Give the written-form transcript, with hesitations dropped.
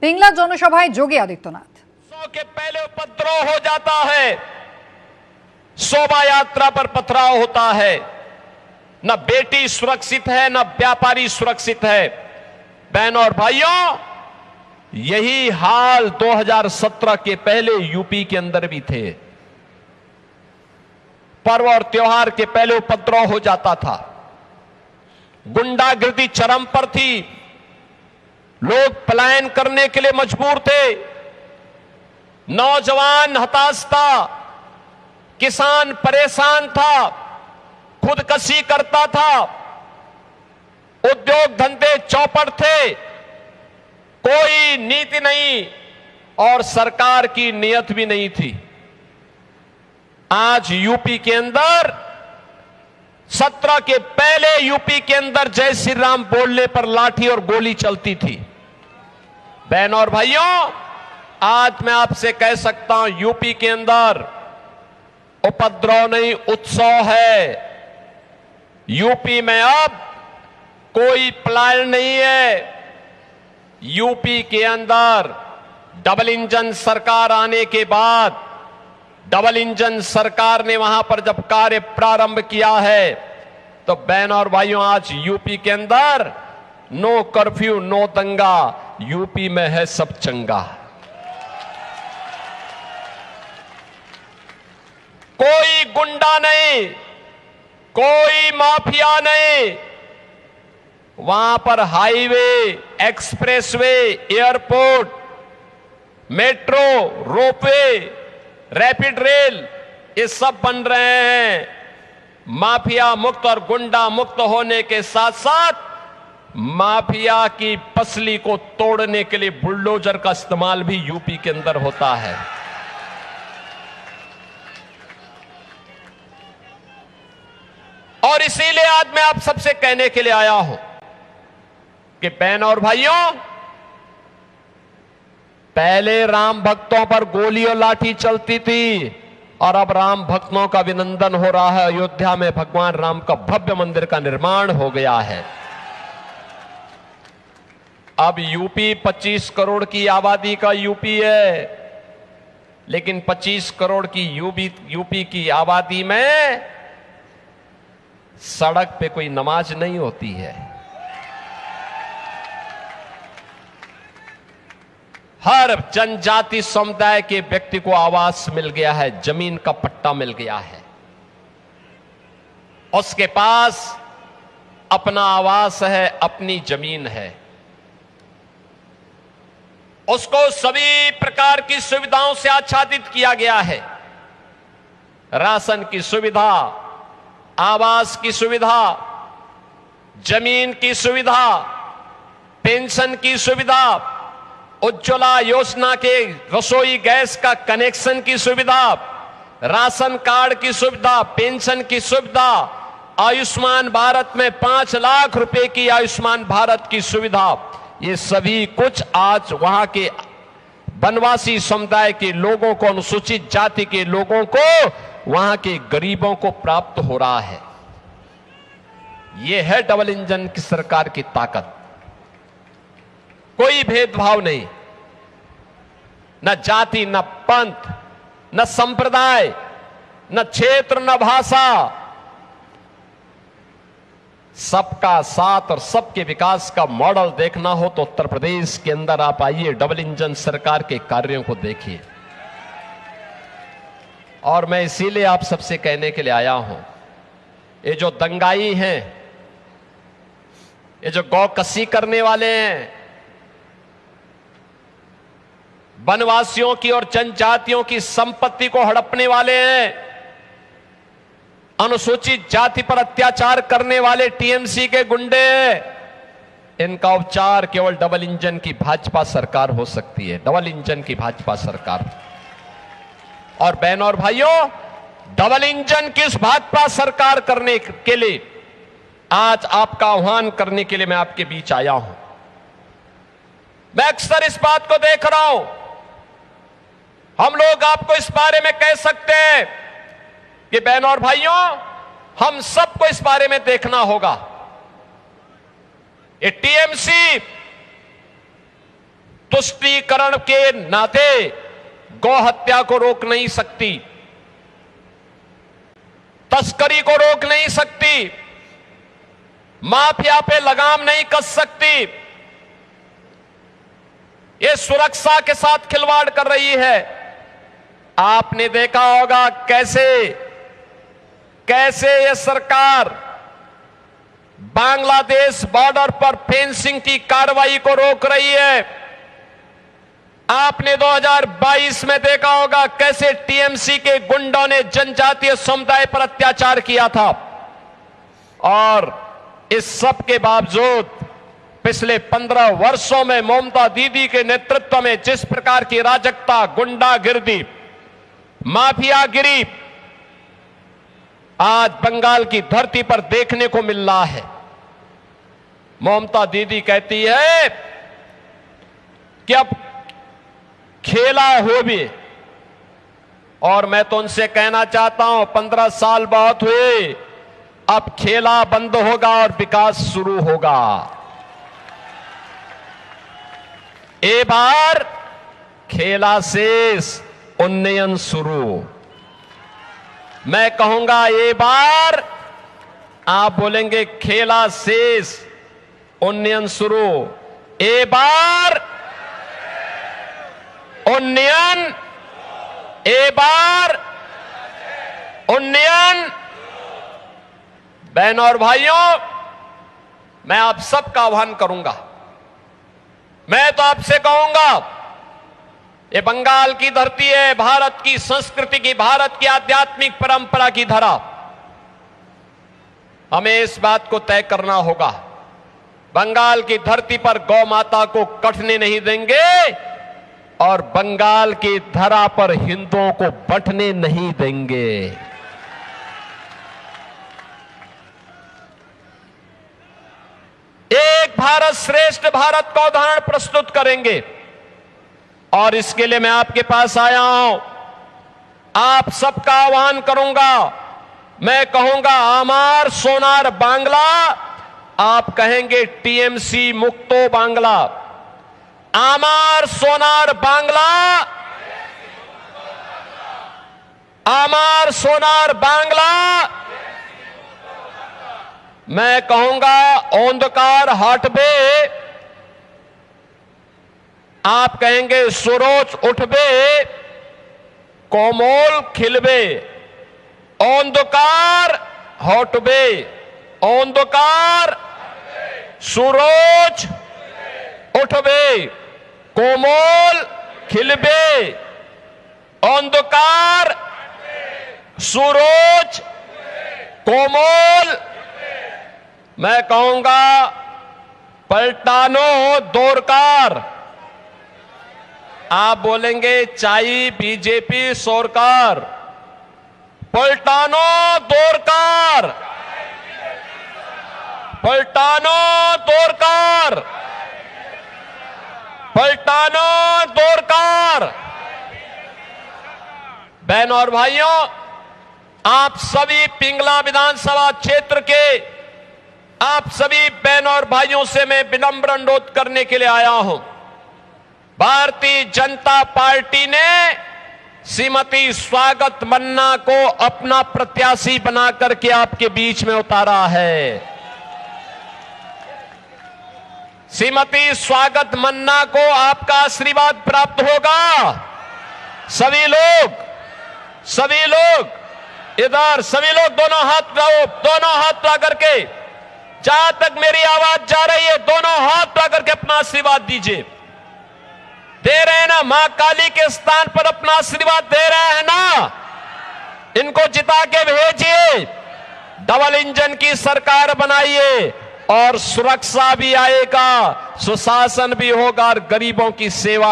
पिंगला जनसभाয় योगी आदित्यनाथ। 100 के पहले उपद्रव हो जाता है, शोभा यात्रा पर पथराव होता है। न बेटी सुरक्षित है, न व्यापारी सुरक्षित है। बहनों और भाइयों, यही हाल 2017 के पहले यूपी के अंदर भी थे। पर्व और त्योहार के पहले उपद्रव हो जाता था, गुंडागिर्दी चरम पर थी, लोग पलायन करने के लिए मजबूर थे, नौजवान हताश था, किसान परेशान था, खुदकशी करता था, उद्योग धंधे चौपट थे, कोई नीति नहीं और सरकार की नीयत भी नहीं थी। आज यूपी के अंदर 17 के पहले यूपी के अंदर जय श्री राम बोलने पर लाठी और गोली चलती थी। बहनों और भाइयों, आज मैं आपसे कह सकता हूं, यूपी के अंदर उपद्रव नहीं, उत्सव है। यूपी में अब कोई पलायन नहीं है। यूपी के अंदर डबल इंजन सरकार आने के बाद, डबल इंजन सरकार ने वहां पर जब कार्य प्रारंभ किया है, तो बहनों और भाइयों, आज यूपी के अंदर नो कर्फ्यू, नो दंगा, यूपी में है सब चंगा। कोई गुंडा नहीं, कोई माफिया नहीं। वहां पर highway, expressway, airport, metro, ropeway, rapid rail, ये सब बन रहे हैं। माफिया मुक्त और गुंडा मुक्त होने के साथ साथ माफिया की पसली को तोड़ने के लिए बुलडोजर का इस्तेमाल भी यूपी के अंदर होता है। और इसीलिए आज मैं आप सबसे कहने के लिए आया हूं कि बहनों और भाइयों, पहले राम भक्तों पर गोली और लाठी चलती थी और अब राम भक्तों का अभिनंदन हो रहा है। अयोध्या में भगवान राम का भव्य मंदिर का निर्माण हो गया है। अब यूपी 25 करोड़ की आबादी का यूपी है, लेकिन 25 करोड़ की यूपी की आबादी में सड़क पे कोई नमाज नहीं होती है। हर जनजाति समुदाय के व्यक्ति को आवास मिल गया है, जमीन का पट्टा मिल गया है, उसके पास अपना आवास है, अपनी जमीन है, उसको सभी प्रकार की सुविधाओं से आच्छादित किया गया है। राशन की सुविधा, आवास की सुविधा, जमीन की सुविधा, पेंशन की सुविधा, उज्ज्वला योजना के रसोई गैस का कनेक्शन की सुविधा, राशन कार्ड की सुविधा, पेंशन की सुविधा, आयुष्मान भारत में 5 लाख रुपए की आयुष्मान भारत की सुविधा, ये सभी कुछ आज वहां के वनवासी समुदाय के लोगों को, अनुसूचित जाति के लोगों को, वहां के गरीबों को प्राप्त हो रहा है। यह है डबल इंजन की सरकार की ताकत। कोई भेदभाव नहीं, न जाति, न पंथ, न संप्रदाय, न क्षेत्र, न भाषा, सबका साथ और सबके विकास का मॉडल देखना हो तो उत्तर प्रदेश के अंदर आप आइए, डबल इंजन सरकार के कार्यों को देखिए। और मैं इसीलिए आप सबसे कहने के लिए आया हूं, ये जो दंगाई हैं, ये जो गौकसी करने वाले हैं, वनवासियों की और जनजातियों की संपत्ति को हड़पने वाले हैं, अनुसूचित जाति पर अत्याचार करने वाले टीएमसी के गुंडे, इनका उपचार केवल डबल इंजन की भाजपा सरकार हो सकती है, डबल इंजन की भाजपा सरकार। और बहनों और भाइयों, डबल इंजन की इस भाजपा सरकार करने के लिए आज आपका आह्वान करने के लिए मैं आपके बीच आया हूं। मैं अक्सर इस बात को देख रहा हूं, हम लोग आपको इस बारे में कह सकते हैं कि बहनों और भाइयों, हम सबको इस बारे में देखना होगा। ये टीएमसी तुष्टीकरण के नाते गौ हत्या को रोक नहीं सकती, तस्करी को रोक नहीं सकती, माफिया पे लगाम नहीं कस सकती। ये सुरक्षा के साथ खिलवाड़ कर रही है। आपने देखा होगा कैसे ये सरकार बांग्लादेश बॉर्डर पर फेंसिंग की कार्रवाई को रोक रही है। आपने 2022 में देखा होगा कैसे टीएमसी के गुंडों ने जनजातीय समुदाय पर अत्याचार किया था। और इस सब के बावजूद पिछले 15 वर्षों में ममता दीदी के नेतृत्व में जिस प्रकार की अराजकता, गुंडागिर्दी, माफियागिरी आज बंगाल की धरती पर देखने को मिल रहा है। ममता दीदी कहती है कि अब खेला हो भी, और मैं तो उनसे कहना चाहता हूं 15 साल बहुत हुए, अब खेला बंद होगा और विकास शुरू होगा। ए बार खेला शेष, उन्नयन शुरू। मैं कहूंगा ये बार, आप बोलेंगे खेला शेष, उन्नयन शुरू। ए बार उन्नयन, ए बार उन्नयन। बहनों और भाइयों, मैं आप सबका आह्वान करूंगा, मैं तो आपसे कहूंगा, ये बंगाल की धरती है, भारत की संस्कृति की, भारत की आध्यात्मिक परंपरा की धरा। हमें इस बात को तय करना होगा, बंगाल की धरती पर गौ माता को कटने नहीं देंगे और बंगाल की धरा पर हिंदुओं को बंटने नहीं देंगे। एक भारत श्रेष्ठ भारत का उदाहरण प्रस्तुत करेंगे और इसके लिए मैं आपके पास आया हूं। आप सबका आह्वान करूंगा, मैं कहूंगा आमार सोनार बांग्ला, आप कहेंगे टीएमसी मुक्तो बांग्ला। आमार सोनार बांग्ला, आमार सोनार बांग्ला। मैं कहूंगा औंधकार हटबे, आप कहेंगे सूरज उठबे, कोमल खिलबे। औंधकार हटबे, औंधकार सूरज उठबे, कोमल खिलबे। अंधकार सूरज कोमल। मैं कहूंगा पलटानो दोरकार, आप बोलेंगे चाई बीजेपी सरकार। पलटानो दोरकार, पलटानो दोरकार, पलटानो दोरकार। बहनों और भाइयों, आप सभी पिंगला विधानसभा क्षेत्र के आप सभी बहनों और भाइयों से मैं विनम्र अनुरोध करने के लिए आया हूं। भारतीय जनता पार्टी ने श्रीमती स्वागत मन्ना को अपना प्रत्याशी बना करके आपके बीच में उतारा है। श्रीमती स्वागत मन्ना को आपका आशीर्वाद प्राप्त होगा। सभी लोग इधर, सभी लोग दोनों हाथ लाओ, दोनों हाथ ला करके, जहां तक मेरी आवाज जा रही है दोनों हाथ ला करके अपना आशीर्वाद दीजिए। दे रहे हैं ना, मां काली के स्थान पर अपना आशीर्वाद दे रहे हैं ना, इनको जिता के भेजिए। डबल इंजन की सरकार बनाइए और सुरक्षा भी आएगा, सुशासन भी होगा और गरीबों की सेवा